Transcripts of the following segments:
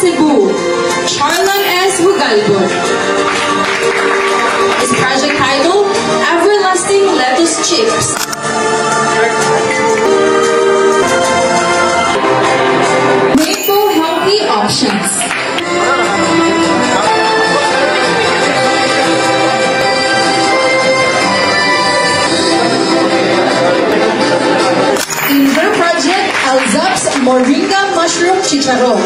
Cebu, Charlan S. Hugalbo. His project title, Everlasting Lettuce Chips. Rainbow Healthy Options. In their project, Alzap's Moringa Mushroom Chicharron.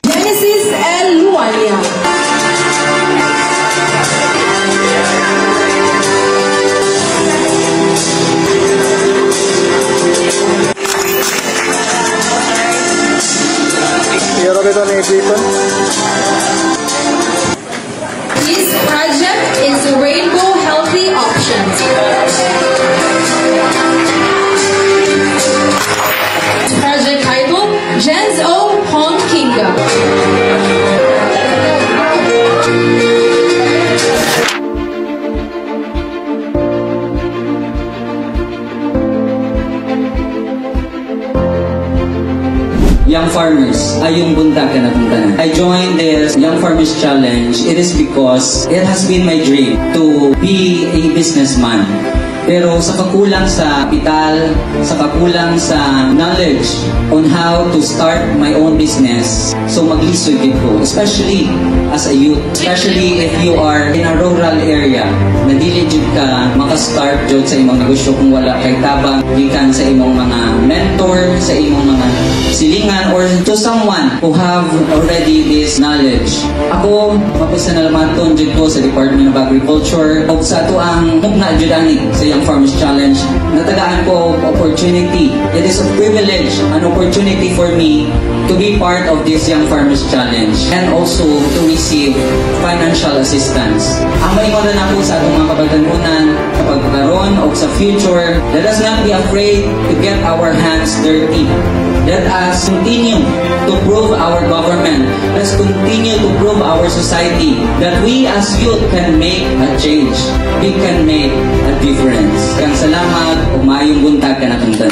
Genesis L. Lualia. His project is Rainbow Healthy Options. Project title, Jens O. Hong Kinga. Young Farmers, ayong buntag ka na puntanan. I joined this Young Farmers Challenge. It is because it has been my dream to be a businessman. Pero sa kakulang sa kapital, sa kakulang sa knowledge on how to start my own business, so maglisod ko, especially as a youth, especially if you are in a rural area, na dili jud ka maka-start jud sa imong negosyo kung wala kay tabang gikan sa imong mga mentor, sa imong mga silingan, or to someone who have already this knowledge. Ako, mapasanalamaton jud ko sa Department of Agriculture o sa to ang mugna jud ani sa Young Farmers Challenge. Natagaan ko opportunity. It is a privilege, an opportunity for me to be part of this Young Farmers Challenge and also to receive financial assistance. Ang maingon na ako sa atong mga kabatanunan kapag karon o sa future, let us not be afraid to get our hands dirty. Let us continue to prove our government. Let's continue to prove our society that we as youth can make a change. We can make a difference. Kang salamat, umayong buntag ka na tuntan.